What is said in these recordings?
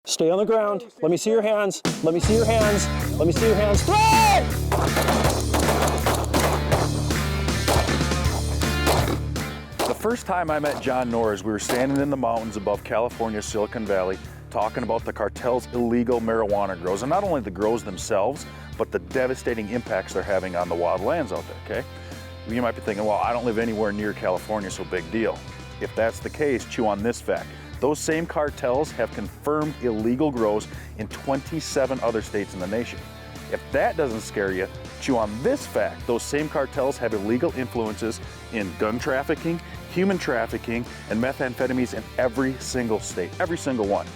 Stay on the ground. Let me see your hands. Let me see your hands. Let me see your hands. Throw! The first time I met John Norris, we were standing in the mountains above California's Silicon Valley talking about the cartel's illegal marijuana grows, and not only the grows themselves, but the devastating impacts they're having on the wild lands out there, okay? You might be thinking, well, I don't live anywhere near California, so big deal. If that's the case, chew on this fact. Those same cartels have confirmed illegal grows in 27 other states in the nation. If that doesn't scare you, chew on this fact. Those same cartels have illegal influences in gun trafficking, human trafficking, and methamphetamines in every single state, every single one.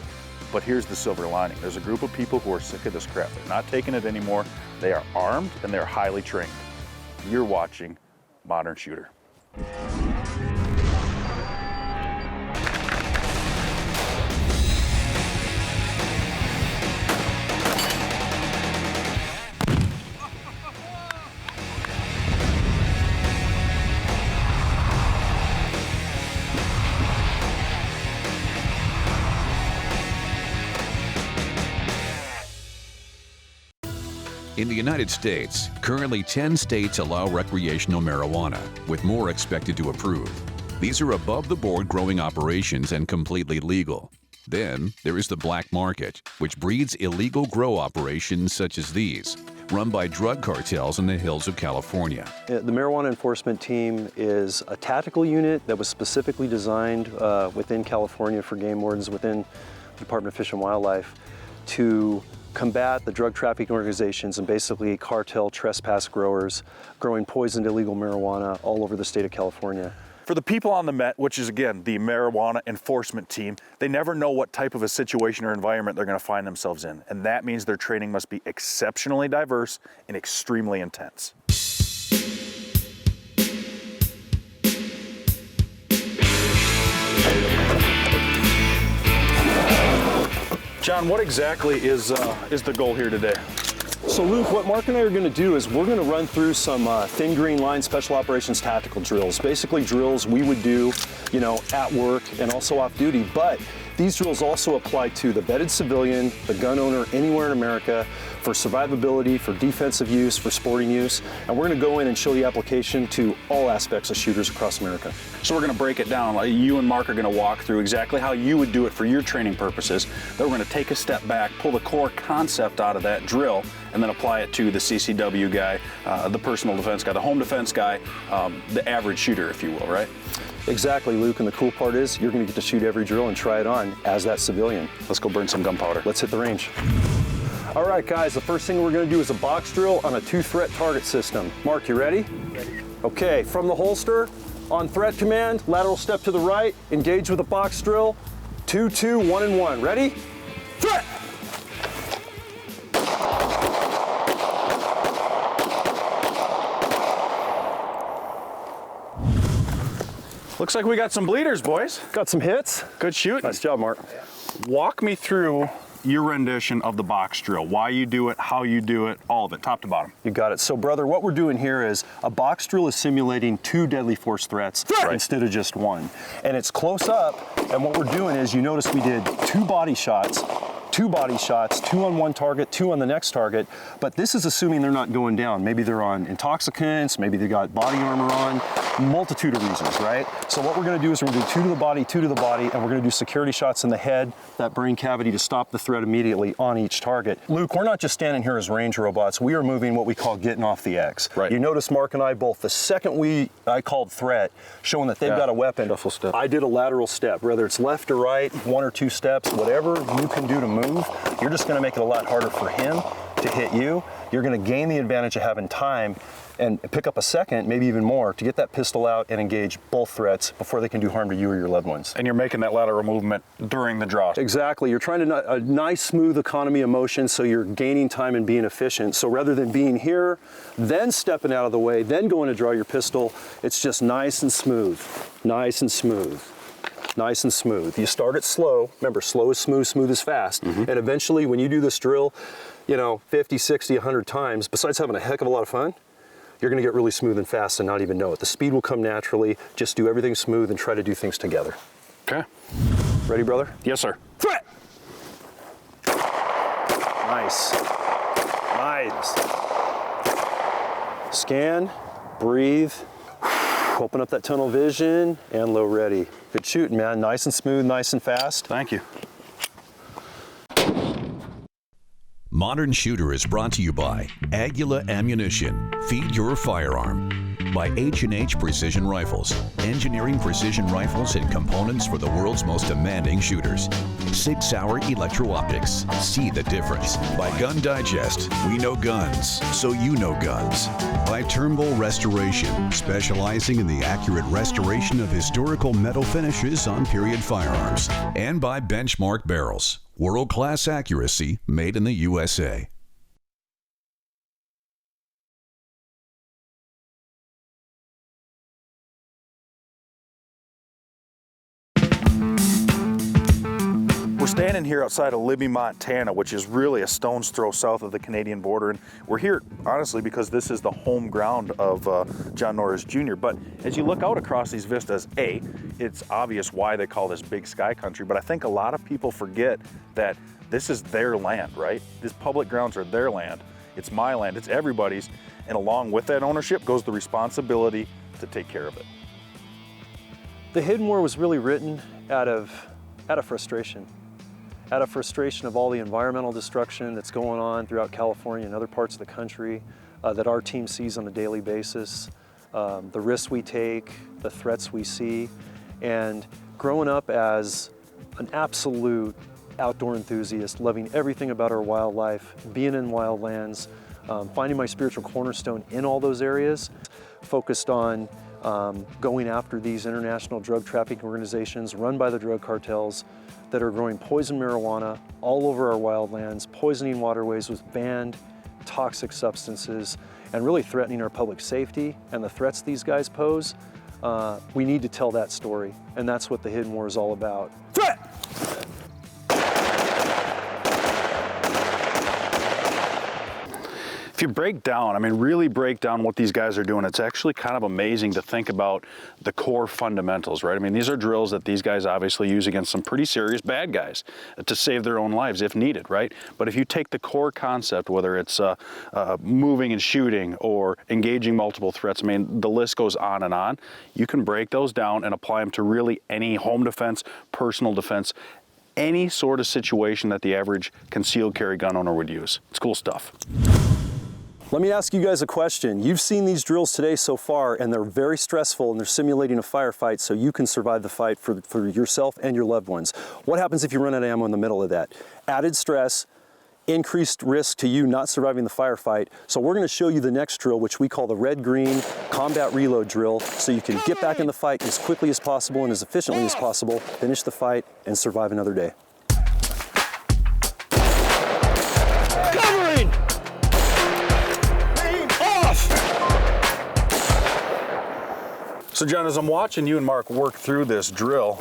But here's the silver lining. There's a group of people who are sick of this crap. They're not taking it anymore. They are armed and they're highly trained. You're watching Modern Shooter. In the United States, currently 10 states allow recreational marijuana, with more expected to approve. These are above-the-board growing operations and completely legal. Then, there is the black market, which breeds illegal grow operations such as these, run by drug cartels in the hills of California. The marijuana enforcement team is a tactical unit that was specifically designed within California for game wardens within the Department of Fish and Wildlife to combat the drug trafficking organizations and basically cartel trespass growers growing poisoned illegal marijuana all over the state of California. For the people on the Met, which is again the marijuana enforcement team, they never know what type of a situation or environment they're going to find themselves in. And that means their training must be exceptionally diverse and extremely intense. John, what exactly is the goal here today? So Luke, what Mark and I are going to do is we're going to run through some thin green line special operations tactical drills. Basically drills we would do, you know, at work and also off duty, but these drills also apply to the bedded civilian, the gun owner anywhere in America, for survivability, for defensive use, for sporting use, and we're going to go in and show the application to all aspects of shooters across America. So we're going to break it down. Like you and Mark are going to walk through exactly how you would do it for your training purposes. Then we're going to take a step back, pull the core concept out of that drill, and then apply it to the CCW guy, the personal defense guy, the home defense guy, the average shooter, if you will, right? Exactly, Luke, and the cool part is you're going to get to shoot every drill and try it on as that civilian. Let's go burn some gunpowder. Let's hit the range. All right, guys, the first thing we're going to do is a box drill on a 2-threat target system. Mark, you ready? Ready. Okay, from the holster, on threat command, lateral step to the right, engage with a box drill, 2, 2, 1 and 1. Ready? Threat! Looks like we got some bleeders, boys. Got some hits. Good shooting. Nice job, Mark. Walk me through your rendition of the box drill, why you do it, how you do it, all of it, top to bottom. You got it. So, brother, what we're doing here is a box drill is simulating 2 deadly force threats instead of just 1. And it's close up, and what we're doing is, you notice we did 2 body shots, 2 on one target, 2 on the next target, but this is assuming they're not going down. Maybe they're on intoxicants, maybe they got body armor on, multitude of reasons, right? So what we're gonna do is we're gonna do 2 to the body, 2 to the body, and we're gonna do security shots in the head, that brain cavity, to stop the threat immediately on each target. Luke, we're not just standing here as range robots, we are moving what we call getting off the X. Right. You notice Mark and I both, the second I called threat, showing that they've got a weapon, shuffle step. I did a lateral step, whether it's left or right, 1 or 2 steps, whatever you can do to move, you're just gonna make it a lot harder for him to hit you. You're gonna gain the advantage of having time and pick up a second, maybe even more, to get that pistol out and engage both threats before they can do harm to you or your loved ones. And you're making that lateral movement during the draw. Exactly, you're trying to, a nice smooth economy of motion, so you're gaining time and being efficient. So rather than being here, then stepping out of the way, then going to draw your pistol, it's just nice and smooth, nice and smooth. Nice and smooth. You start it slow. Remember, slow is smooth, smooth is fast. And eventually, when you do this drill, you know, 50, 60, 100 times, besides having a heck of a lot of fun, you're gonna get really smooth and fast and not even know it. The speed will come naturally. Just do everything smooth and try to do things together. Okay. Ready, brother? Yes, sir. Threat! Nice. Nice. Scan, breathe, open up that tunnel vision, and low ready. Good shooting, man. Nice and smooth, nice and fast. Thank you. Modern Shooter is brought to you by Aguila Ammunition. Feed your firearm. By H&H Precision Rifles. Engineering precision rifles and components for the world's most demanding shooters. Sig Sauer Electro-Optics. See the difference. By Gun Digest. We know guns, so you know guns. By Turnbull Restoration. Specializing in the accurate restoration of historical metal finishes on period firearms. And by Benchmark Barrels. World-class accuracy made in the USA. We're standing here outside of Libby, Montana, which is really a stone's throw south of the Canadian border. And we're here, honestly, because this is the home ground of John Norris Jr. But as you look out across these vistas, it's obvious why they call this Big Sky Country. But I think a lot of people forget that this is their land, right? These public grounds are their land. It's my land, it's everybody's. And along with that ownership goes the responsibility to take care of it. The Hidden War was really written out of frustration. Out of frustration of all the environmental destruction that's going on throughout California and other parts of the country that our team sees on a daily basis, the risks we take, the threats we see, and growing up as an absolute outdoor enthusiast, loving everything about our wildlife, being in wildlands, finding my spiritual cornerstone in all those areas, focused on going after these international drug trafficking organizations run by the drug cartels that are growing poison marijuana all over our wildlands, poisoning waterways with banned toxic substances, and really threatening our public safety and the threats these guys pose. We need to tell that story, and that's what the Hidden War is all about. Threat! If you break down, really break down what these guys are doing, it's actually kind of amazing to think about the core fundamentals, right? These are drills that these guys obviously use against some pretty serious bad guys to save their own lives if needed, right? But if you take the core concept, whether it's moving and shooting or engaging multiple threats, the list goes on and on. You can break those down and apply them to really any home defense, personal defense, any sort of situation that the average concealed carry gun owner would use. It's cool stuff. Let me ask you guys a question. You've seen these drills today so far, and they're very stressful, and they're simulating a firefight so you can survive the fight for yourself and your loved ones. What happens if you run out of ammo in the middle of that? Added stress, increased risk to you not surviving the firefight. So we're gonna show you the next drill, which we call the red-green combat reload drill, so you can get back in the fight as quickly as possible and as efficiently as possible, finish the fight, and survive another day. Covering! So John, as I'm watching you and Mark work through this drill,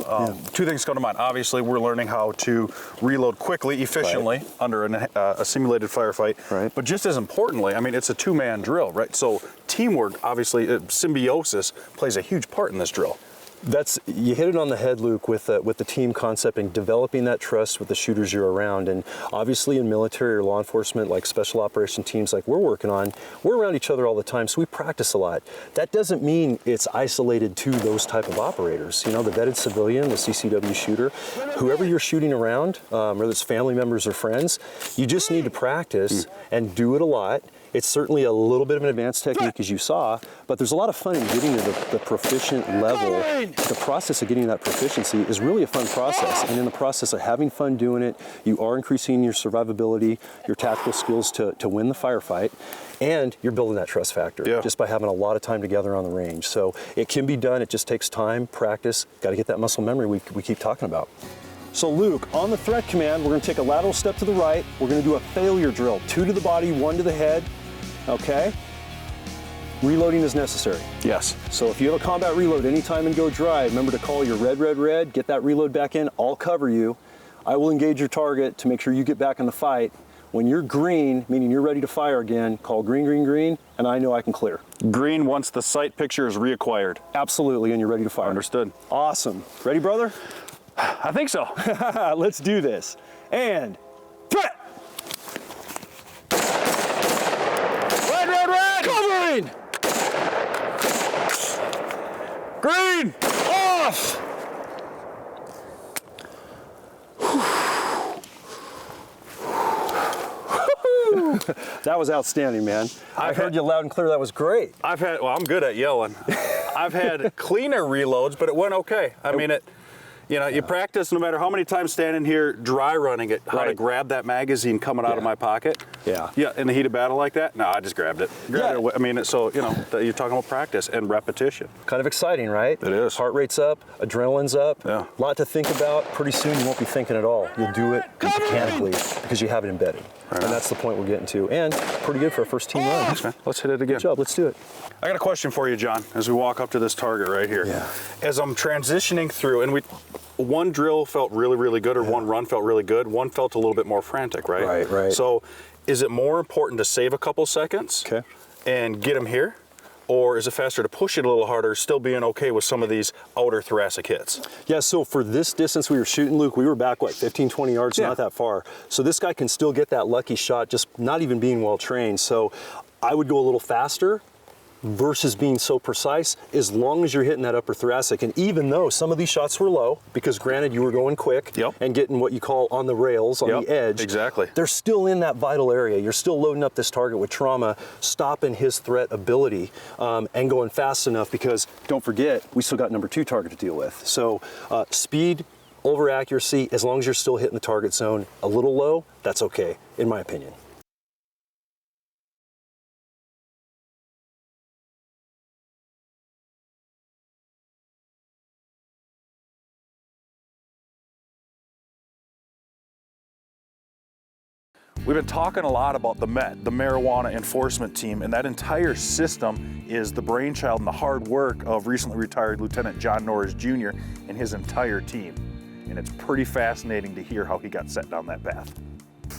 two things come to mind. Obviously, we're learning how to reload quickly, efficiently, under a simulated firefight. Right. But just as importantly, it's a two-man drill, right? So teamwork, obviously, symbiosis plays a huge part in this drill. You hit it on the head, Luke, with the team concept and developing that trust with the shooters you're around. And obviously in military or law enforcement, like special operation teams like we're working on, we're around each other all the time, so we practice a lot. That doesn't mean it's isolated to those type of operators. The vetted civilian, the CCW shooter, whoever you're shooting around, whether it's family members or friends, you just need to practice and do it a lot. It's certainly a little bit of an advanced technique, as you saw, but there's a lot of fun in getting to the proficient level. The process of getting to that proficiency is really a fun process, and in the process of having fun doing it, you are increasing your survivability, your tactical skills to win the firefight, and you're building that trust factor just by having a lot of time together on the range. So it can be done, it just takes time, practice, got to get that muscle memory we keep talking about. So Luke, on the threat command, we're going to take a lateral step to the right. We're going to do a failure drill, 2 to the body, 1 to the head. Okay? Reloading is necessary. Yes. So if you have a combat reload anytime and go dry, remember to call your red, red, red, get that reload back in, I'll cover you. I will engage your target to make sure you get back in the fight. When you're green, meaning you're ready to fire again, call green, green, green, and I know I can clear. Green once the sight picture is reacquired. Absolutely, and you're ready to fire. Understood. Awesome. Ready, brother? I think so. Let's do this. And threat! Green! Green! Off! That was outstanding, man. I heard you loud and clear. That was great. Well, I'm good at yelling. I've had cleaner reloads, but it went okay. I mean, you practice no matter how many times standing here, dry running it, how to grab that magazine coming out of my pocket. Yeah. Yeah, in the heat of battle like that? No, I just grabbed it. I mean, so, you're talking about practice and repetition. Kind of exciting, right? It is. Heart rate's up, adrenaline's up. Yeah. A lot to think about. Pretty soon you won't be thinking at all. You'll do it mechanically because you have it embedded. Right. And that's the point we're getting to. And pretty good for a first team run. Thanks, man. Let's hit it again. Good job. Let's do it. I got a question for you, John, as we walk up to this target right here. Yeah. As I'm transitioning through, and one drill felt really, really good, or one run felt really good, one felt a little bit more frantic, right? Right. So is it more important to save a couple seconds and get them here? Or is it faster to push it a little harder, still being okay with some of these outer thoracic hits? Yeah, so for this distance we were shooting, Luke, we were back, 15, 20 yards, not that far. So this guy can still get that lucky shot, just not even being well trained. So I would go a little faster versus being so precise, as long as you're hitting that upper thoracic. And even though some of these shots were low, because granted you were going quick and getting what you call on the rails, on the edge. Exactly. They're still in that vital area. You're still loading up this target with trauma, stopping his threat ability, and going fast enough, because don't forget, we still got number 2 target to deal with. So speed over accuracy, as long as you're still hitting the target zone a little low, that's okay, in my opinion. We've been talking a lot about the MET, the Marijuana Enforcement Team, and that entire system is the brainchild and the hard work of recently retired Lieutenant John Norris Jr. and his entire team. And it's pretty fascinating to hear how he got set down that path.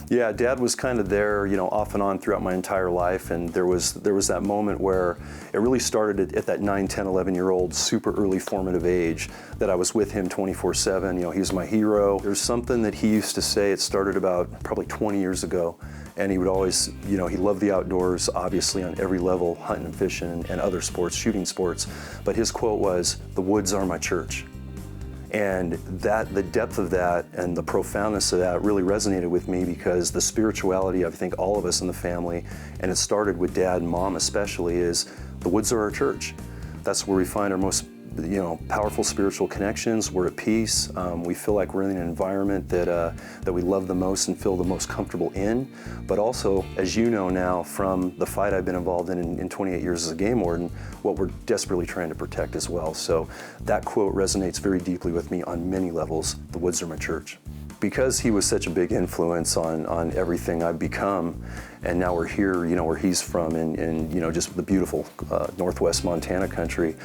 Yeah, Dad was kind of there, off and on throughout my entire life, and there was that moment where it really started at that 9, 10, 11-year-old super early formative age that I was with him 24/7. He was my hero. There's something that he used to say. It started about probably 20 years ago, and he would always, he loved the outdoors, obviously on every level, hunting and fishing and other sports, shooting sports. But his quote was, "The woods are my church." And the depth of that and the profoundness of that really resonated with me, because the spirituality, I think all of us in the family, and it started with Dad and Mom especially, is the woods are our church. That's where we find our most powerful spiritual connections. We're at peace. We feel like we're in an environment that we love the most and feel the most comfortable in. But also, as you know now from the fight I've been involved in 28 years as a game warden, what we're desperately trying to protect as well. So that quote resonates very deeply with me on many levels. The woods are my church. Because he was such a big influence on everything I've become, and now we're here, where he's from, in just the beautiful Northwest Montana country.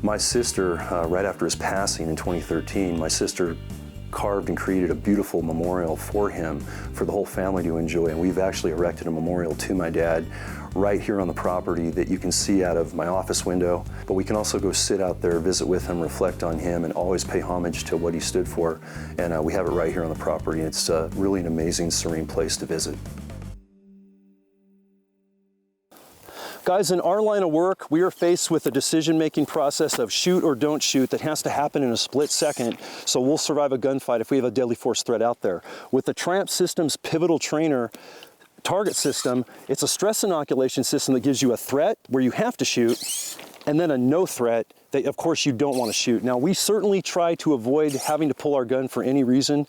My sister, right after his passing in 2013, my sister carved and created a beautiful memorial for him, for the whole family to enjoy. And we've actually erected a memorial to my dad right here on the property that you can see out of my office window. But we can also go sit out there, visit with him, reflect on him, and always pay homage to what he stood for. And we have it right here on the property. It's really an amazing, serene place to visit. Guys, in our line of work, we are faced with a decision-making process of shoot or don't shoot that has to happen in a split second, so we'll survive a gunfight if we have a deadly force threat out there. With the Tramp Systems Pivotal Trainer target system, it's a stress inoculation system that gives you a threat where you have to shoot, and then a no threat that of course you don't want to shoot. Now, we certainly try to avoid having to pull our gun for any reason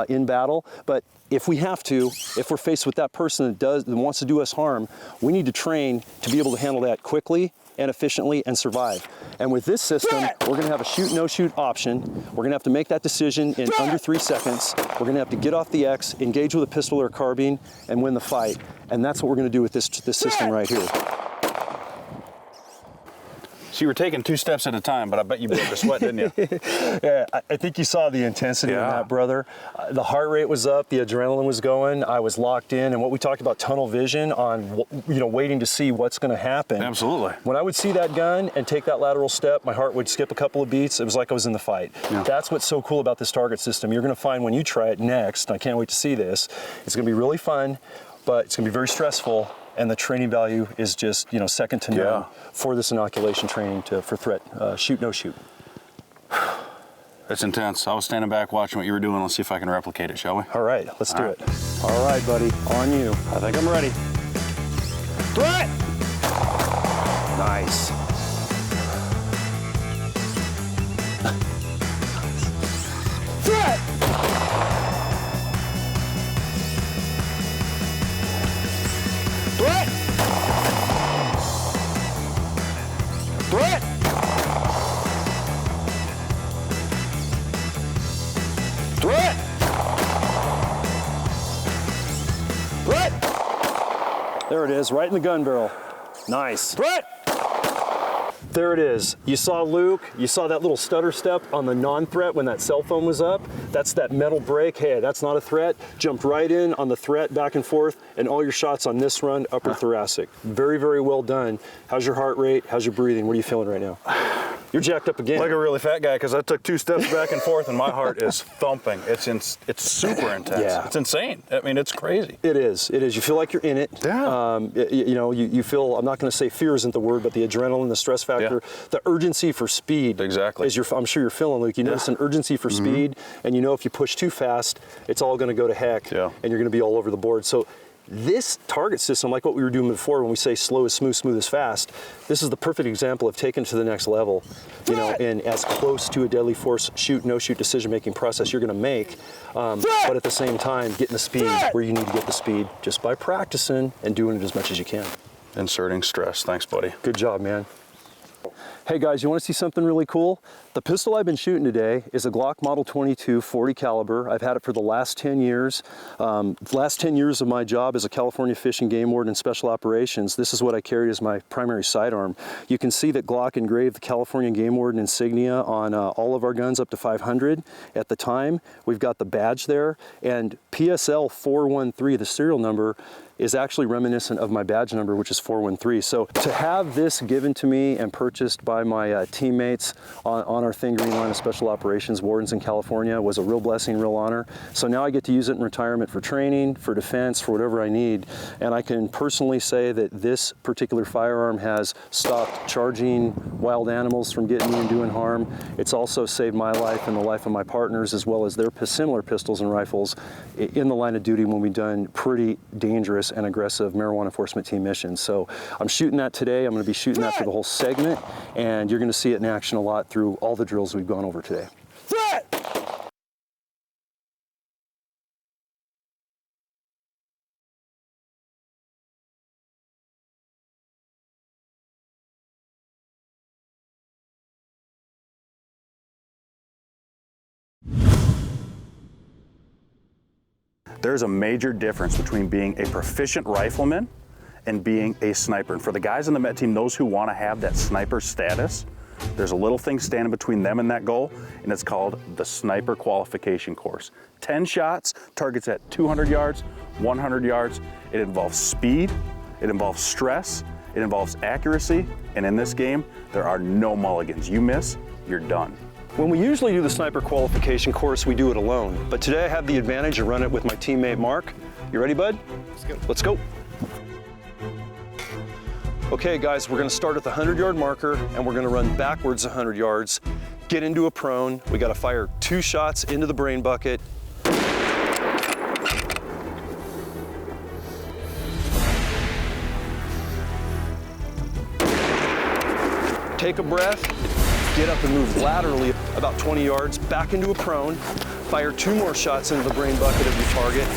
in battle, but if we have to, if we're faced with that person that wants to do us harm, we need to train to be able to handle that quickly and efficiently and survive. And with this system, we're gonna have a shoot, no shoot option. We're gonna have to make that decision in under 3 seconds. We're gonna have to get off the X, engage with a pistol or a carbine, and win the fight. And that's what we're gonna do with this system right here. So you were taking 2 steps at a time, but I bet you broke a sweat, didn't you? Yeah, I think you saw the intensity in that, brother. The heart rate was up, the adrenaline was going, I was locked in, and what we talked about, tunnel vision on, waiting to see what's gonna happen. Absolutely. When I would see that gun and take that lateral step, my heart would skip a couple of beats. It was like I was in the fight. Yeah. That's what's so cool about this target system. You're gonna find when you try it next, and I can't wait to see this, it's gonna be really fun, but it's gonna be very stressful, and the training value is just, you know, second to none for this inoculation training for threat, shoot, no shoot. It's intense. I was standing back watching what you were doing. Let's see if I can replicate it, shall we? All right, let's do it. All right, buddy, on you. I think I'm ready. Threat! Nice. Threat! Threat! Threat! Threat! Threat! There it is, right in the gun barrel. Nice. Threat! There it is. You saw Luke, you saw that little stutter step on the non-threat when that cell phone was up. That's that metal brake. Hey, that's not a threat. Jumped right in on the threat, back and forth, and all your shots on this run, upper thoracic. Very, very well done. How's your heart rate? How's your breathing? What are you feeling right now? You're jacked up again. Like a really fat guy, because I took 2 steps back and forth and my heart is thumping. It's super intense. Yeah. It's insane. I mean, it's crazy. It is. It is. You feel like you're in it. Yeah. You know, you feel, I'm not going to say fear isn't the word, but the adrenaline, the stress factor, the urgency for speed. Exactly. I'm sure you're feeling, Luke. You notice an urgency for speed, and you know if you push too fast, it's all going to go to heck, and you're going to be all over the board. So this target system, like what we were doing before when we say slow is smooth, smooth is fast, this is the perfect example of taking it to the next level, you know, and as close to a deadly force shoot, no shoot decision-making process you're gonna make, but at the same time, getting the speed where you need to get the speed just by practicing and doing it as much as you can. Inserting stress. Thanks, buddy. Good job, man. Hey guys, you want to see something really cool? The pistol I've been shooting today is a Glock Model 22 40 caliber. I've had it for the last 10 years. The last 10 years of my job as a California Fish and Game Warden in Special Operations, this is what I carried as my primary sidearm. You can see that Glock engraved the California Game Warden insignia on all of our guns up to 500 at the time. We've got the badge there, and PSL 413, the serial number, is actually reminiscent of my badge number, which is 413. So to have this given to me and purchased by my teammates on our Thin Green line of Special Operations Wardens in California was a real blessing, real honor. So now I get to use it in retirement for training, for defense, for whatever I need. And I can personally say that this particular firearm has stopped charging wild animals from getting me and doing harm. It's also saved my life and the life of my partners, as well as their similar pistols and rifles in the line of duty when we've done pretty dangerous and aggressive marijuana enforcement team missions. So I'm shooting that today. I'm going to be shooting that for the whole segment, and you're going to see it in action a lot through all the drills we've gone over today. Threat! There's a major difference between being a proficient rifleman and being a sniper. And for the guys in the Met team, those who want to have that sniper status, there's a little thing standing between them and that goal, and it's called the sniper qualification course. 10 shots, targets at 200 yards, 100 yards. It involves speed, it involves stress, it involves accuracy, and in this game, there are no mulligans. You miss, you're done. When we usually do the sniper qualification course, we do it alone. But today I have the advantage of running it with my teammate, Mark. You ready, bud? Let's go. Let's go. Okay, guys, we're gonna start at the 100-yard marker, and we're gonna run backwards 100 yards, get into a prone. We gotta fire 2 shots into the brain bucket. Take a breath, get up and move laterally about 20 yards, back into a prone, fire 2 more shots into the brain bucket of your target.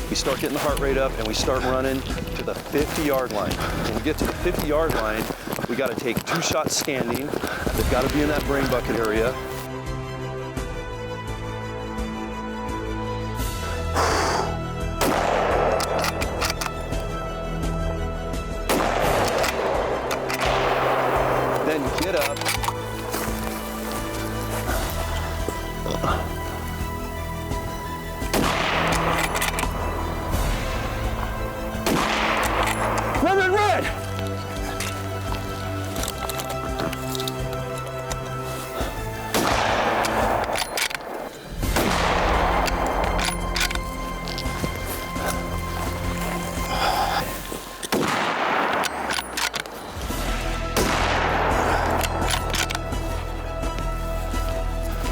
We start getting the heart rate up and we start running to the 50-yard line. When we get to the 50-yard line, we got to take 2 shots standing. They've got to be in that brain bucket area. Then get up.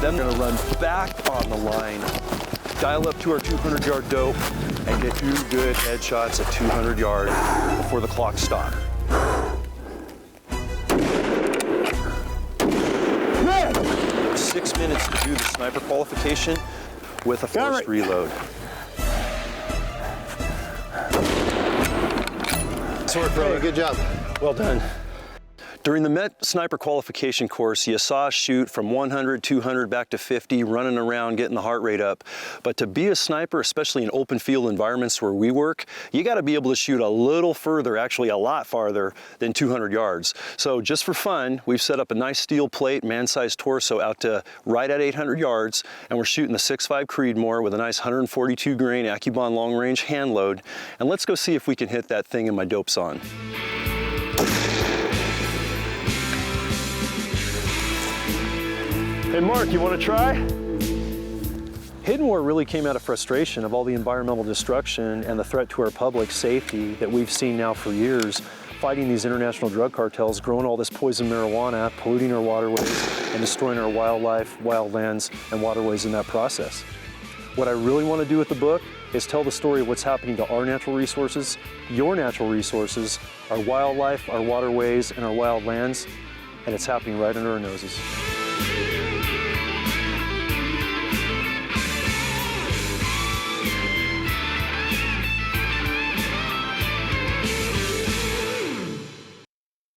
Then we're gonna run back on the line, dial up to our 200-yard dope, and get 2 good headshots at 200 yards before the clock stops. 6 minutes to do the sniper qualification with a forced reload. Sorry, brother. Hey, good job. Well done. During the Met Sniper Qualification course, you saw us shoot from 100, 200, back to 50, running around, getting the heart rate up. But to be a sniper, especially in open field environments where we work, you gotta be able to shoot a little further, actually a lot farther than 200 yards. So just for fun, we've set up a nice steel plate, man-sized torso out to right at 800 yards, and we're shooting the 6.5 Creedmoor with a nice 142 grain AccuBond long range hand load. And let's go see if we can hit that thing in my dopes on. Hey Mark, you want to try? Hidden War really came out of frustration of all the environmental destruction and the threat to our public safety that we've seen now for years, fighting these international drug cartels, growing all this poison marijuana, polluting our waterways, and destroying our wildlife, wildlands, and waterways in that process. What I really want to do with the book is tell the story of what's happening to our natural resources, your natural resources, our wildlife, our waterways, and our wildlands, and it's happening right under our noses.